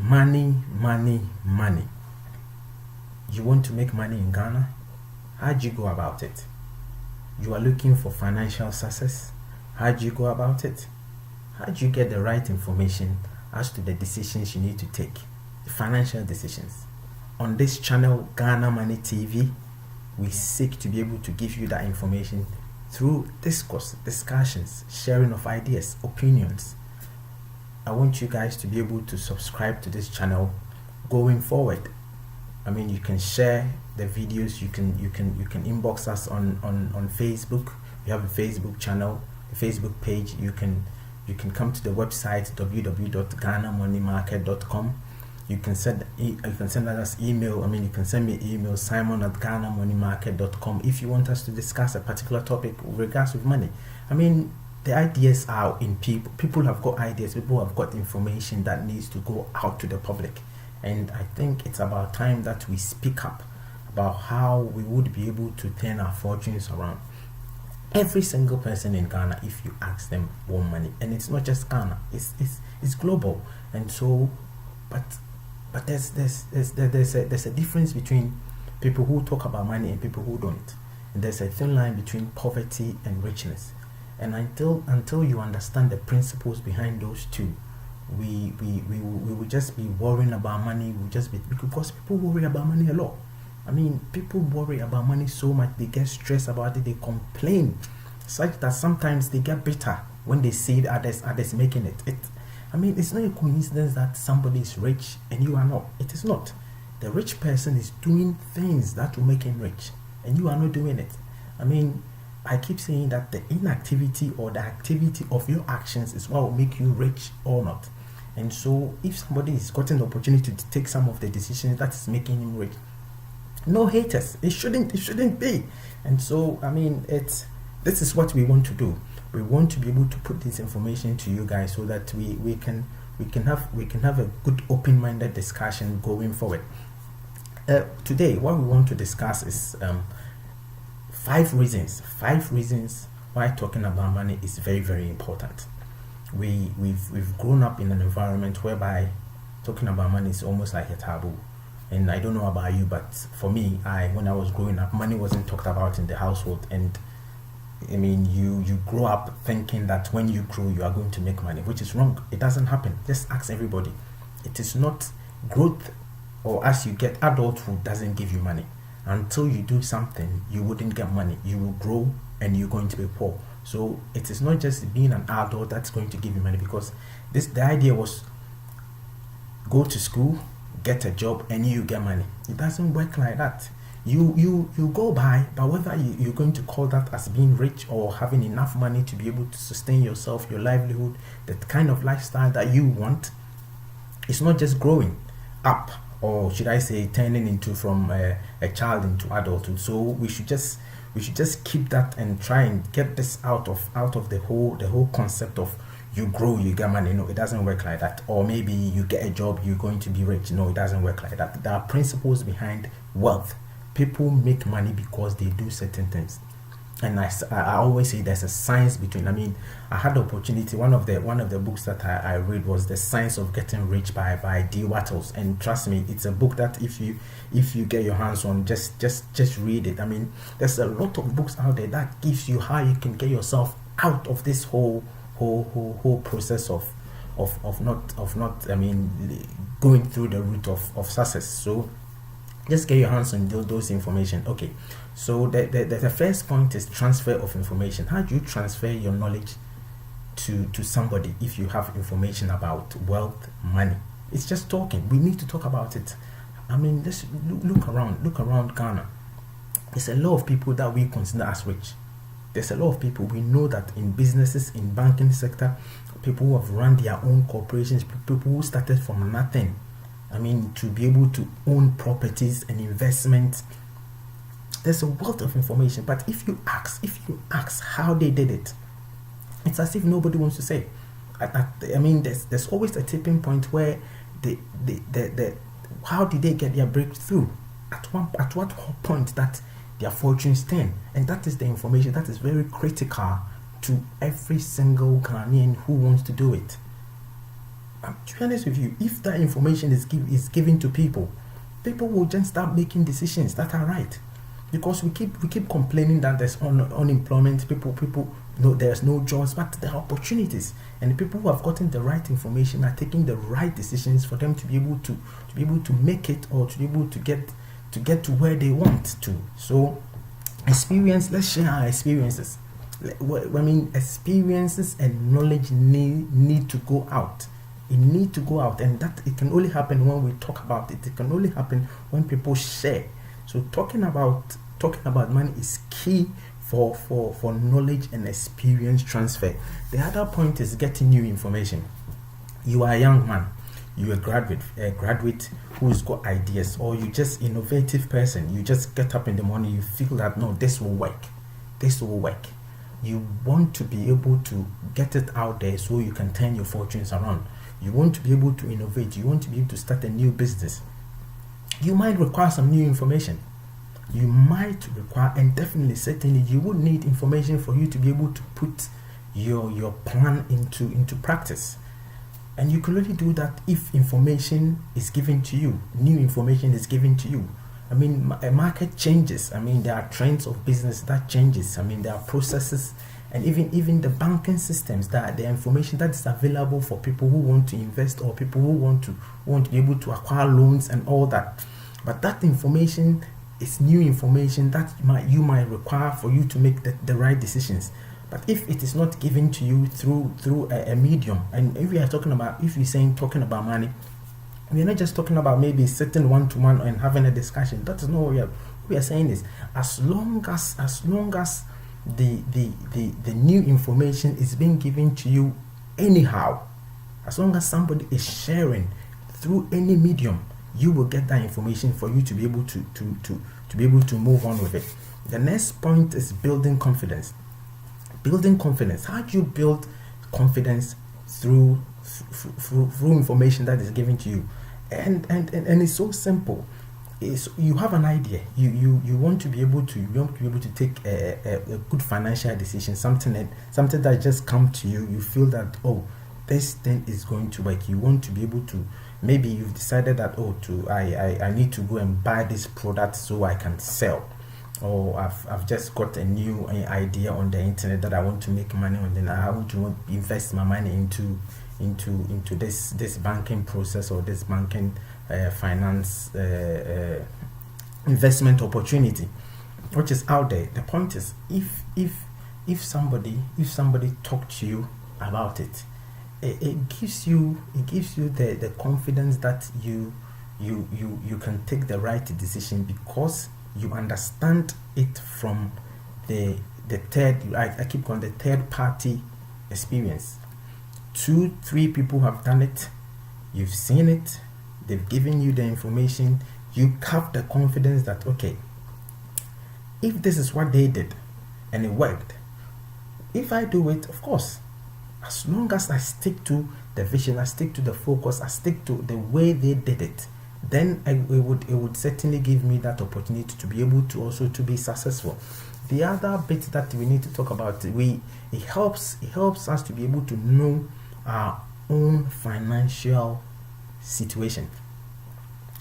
Money, money, money. You want to make money in Ghana? How do you go about it? You are looking for financial success? How do you go about it? How do you get the right information as to the decisions you need to take, the financial decisions? On this channel, Ghana Money TV, we seek to be able to give you that information through discourse, discussions, sharing of ideas, opinions. I want you guys to be able to subscribe to this channel going forward. I mean, you can share the videos, you can inbox us on Facebook. We have a Facebook channel, a Facebook page. You can come to the website www.ghanamoneymarket.com. You can send us email. I mean, you can send me email, simon@ghanamoneymarket.com, if you want us to discuss a particular topic with regards with money. I mean, the ideas are in people. People have got ideas. People have got information that needs to go out to the public. And I think it's about time that we speak up about how we would be able to turn our fortunes around. Every single person in Ghana, if you ask them, want money. And it's not just Ghana, it's global. And so, but there's a difference between people who talk about money and people who don't. And there's a thin line between poverty and richness. And until you understand the principles behind those two, we will just be worrying about money. Because people worry about money a lot. I mean, people worry about money so much, they get stressed about it, they complain, such that sometimes they get bitter when they see others making it. I mean, it's not a coincidence that somebody is rich and you are not. It is not. The rich person is doing things that will make him rich, and you are not doing it. I mean, I keep saying that the inactivity or the activity of your actions is what will make you rich or not. And so, if somebody is gotten the opportunity to take some of the decisions that is making him rich, no haters. It shouldn't be. And so, I mean, this is what we want to do. We want to be able to put this information to you guys so that we can have a good open-minded discussion going forward. Today, what we want to discuss is 5 reasons why talking about money is very, very important. We've grown up in an environment whereby talking about money is almost like a taboo. And I don't know about you, but for me, when I was growing up, money wasn't talked about in the household. And I mean, you grow up thinking that when you grow, you are going to make money, which is wrong. It doesn't happen. Just ask everybody. It is not growth, or as you get adulthood doesn't give you money. Until you do something, you wouldn't get money. You will grow and you're going to be poor. So it is not just being an adult that's going to give you money, because the idea was go to school, get a job, and you get money. It doesn't work like that. You go by, but whether you're going to call that as being rich or having enough money to be able to sustain yourself, your livelihood, the kind of lifestyle that you want, it's not just growing up, or should I say turning into from a child into adulthood. So we should just keep that and try and get this out of the whole concept of you grow, you get money. No, it doesn't work like that. Or maybe you get a job, you're going to be rich. No, it doesn't work like that. There are principles behind wealth. People make money because they do certain things. And I always say there's a science between. I mean, I had the opportunity. One of the books that I read was The Science of Getting Rich by D. Wattles. And trust me, it's a book that if you get your hands on, just read it. I mean, there's a lot of books out there that gives you how you can get yourself out of this whole process of not I mean, going through the route of success. So just get your hands on those information. Okay, so the first point is transfer of information. How do you transfer your knowledge to somebody if you have information about wealth, money? It's just talking. We need to talk about it. I mean, just look around Ghana. There's a lot of people that we consider as rich. There's a lot of people we know that in businesses, in banking sector, people who have run their own corporations, people who started from nothing. I mean, to be able to own properties and investments. There's a wealth of information, but if you ask how they did it, it's as if nobody wants to say. I mean, there's always a tipping point where how did they get their breakthrough? At what point that their fortunes turn? And that is the information that is very critical to every single Ghanaian who wants to do it. To be honest with you, if that information is given to people, people will just start making decisions that are right. Because we keep complaining that there's unemployment, people know there's no jobs, but there are opportunities, and the people who have gotten the right information are taking the right decisions for them to be able to make it, or to be able to get to where they want to. So experience, let's share our experiences. I mean, experiences and knowledge need to go out. It need to go out, and that it can only happen when we talk about it. It can only happen when people share. So talking about money is key for knowledge and experience transfer. The other point is getting new information. You are a young man, you are a graduate who's got ideas, or you just innovative person. You just get up in the morning, you feel that no, this will work. You want to be able to get it out there so you can turn your fortunes around. You want to be able to innovate. You want to be able to start a new business. You might require some new information. You might require, and definitely, certainly, you would need information for you to be able to put your plan into practice. And you can only do that if information is given to you. New information is given to you. I mean, a market changes. I mean, there are trends of business that changes. I mean, there are processes, and even the banking systems, that the information that is available for people who want to invest, or people who want to be able to acquire loans and all that. But that information is new information that you might require for you to make the right decisions. But if it is not given to you through a medium, and if you're talking about money, we're not just talking about maybe sitting one-to-one and having a discussion. That is not what we are saying. Is as long as the new information is being given to you anyhow, as long as somebody is sharing through any medium, you will get that information for you to be able to move on with it. The next point is building confidence. How do you build confidence? Through information that is given to you, and it's so simple. You have an idea, you want to be able to take a good financial decision, something that just come to you. You feel that, oh, this thing is going to work. You want to be able to, maybe you've decided that, I need to go and buy this product so I can sell, or I've just got a new idea on the internet that I want to make money on, then I want to invest my money into this banking process, or this banking finance investment opportunity which is out there. The point is, if somebody talk to you about it, it gives you the confidence that you can take the right decision, because you understand it from the third, I keep calling the third party experience. 2-3 people have done it, you've seen it, they've given you the information, you have the confidence that, okay, if this is what they did and it worked, if I do it, of course, as long as I stick to the vision, I stick to the focus, I stick to the way they did it, then it would certainly give me that opportunity to be able to also to be successful. The other bit that we need to talk about, it helps us to be able to know our own financial situation.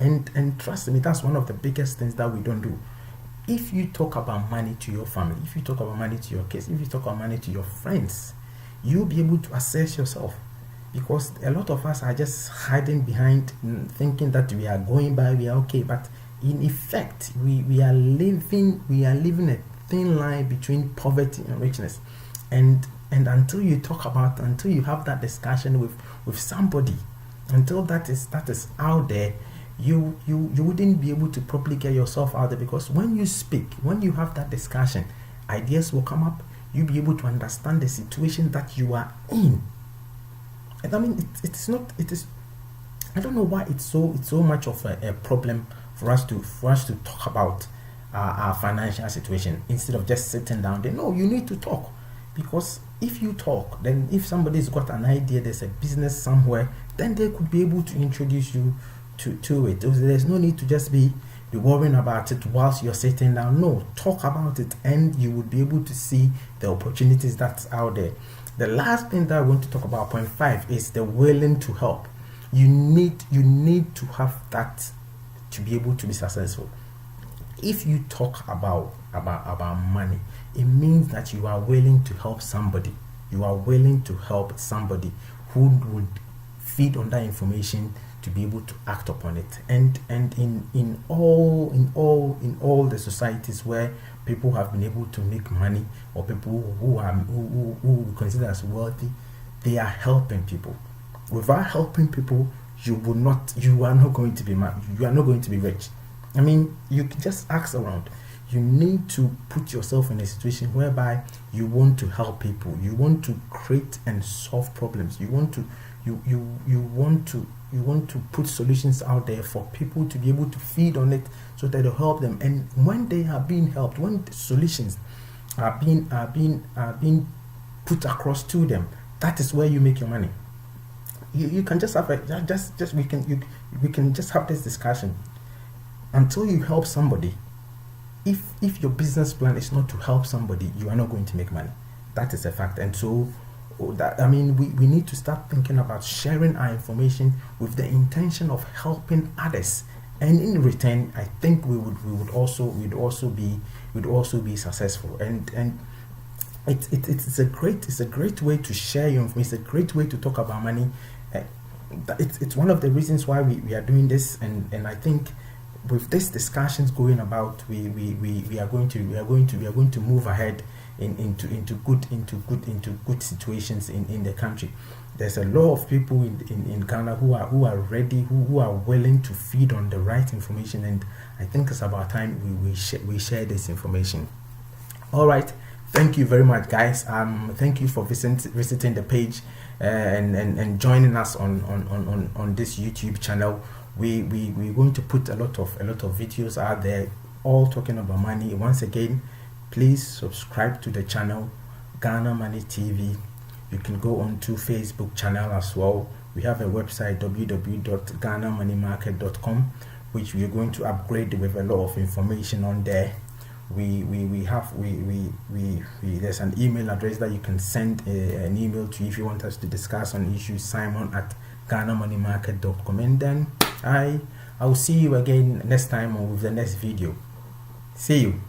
And trust me, that's one of the biggest things that we don't do. If you talk about money to your family, if you talk about money to your kids, if you talk about money to your friends, you'll be able to assess yourself. Because a lot of us are just hiding behind, thinking that we are going by, we are okay, but in effect, we are living a thin line between poverty and richness. And until you have that discussion with somebody, until that is out there, you wouldn't be able to properly get yourself out there. Because when you speak, when you have that discussion, ideas will come up. You'll be able to understand the situation that you are in. And I mean, it is. I don't know why it's so much of a problem for us to talk about our financial situation instead of just sitting down. No, you need to talk, because if you talk, then if somebody's got an idea, there's a business somewhere, then they could be able to introduce you to it. There's no need to just be worrying about it whilst you're sitting down. No, talk about it, and you would be able to see the opportunities that's out there. The last thing that I want to talk about, point 5, is the willing to help. You need to have that to be able to be successful. If you talk about money, it means that you are willing to help somebody. You are willing to help somebody who would feed on that information to be able to act upon it. And in all the societies where people have been able to make money, or people who we consider as wealthy, they are helping people. Without helping people, you are not going to be rich. I mean, you can just ask around. You need to put yourself in a situation whereby you want to help people. You want to create and solve problems. You want to put solutions out there for people to be able to feed on it, so that it'll help them. And when they are being helped, when the solutions are being put across to them, that is where you make your money. You can just have we can just have this discussion. Until you help somebody, if your business plan is not to help somebody, you are not going to make money. That is a fact. And so we need to start thinking about sharing our information with the intention of helping others, and in return, I think we'd also be successful. And it's a great way to share your information. It's a great way to talk about money. It's one of the reasons why we are doing this, and I think with these discussions going about, we are going to move ahead into good situations in the country. There's a lot of people in Ghana who are ready, who are willing to feed on the right information, and I think it's about time we share this information. All right, thank you very much, guys. Thank you for visiting the page and joining us on this YouTube channel. We're going to put a lot of videos out there, all talking about money. Once again, please subscribe to the channel, Ghana Money TV. You can go on to Facebook channel as well. We have a website, www.ghanamoneymarket.com, which we are going to upgrade with a lot of information on there. There's an email address that you can send an email to if you want us to discuss on issues. Simon@ghanamoneymarket.com. And then I will see you again next time or with the next video. See you.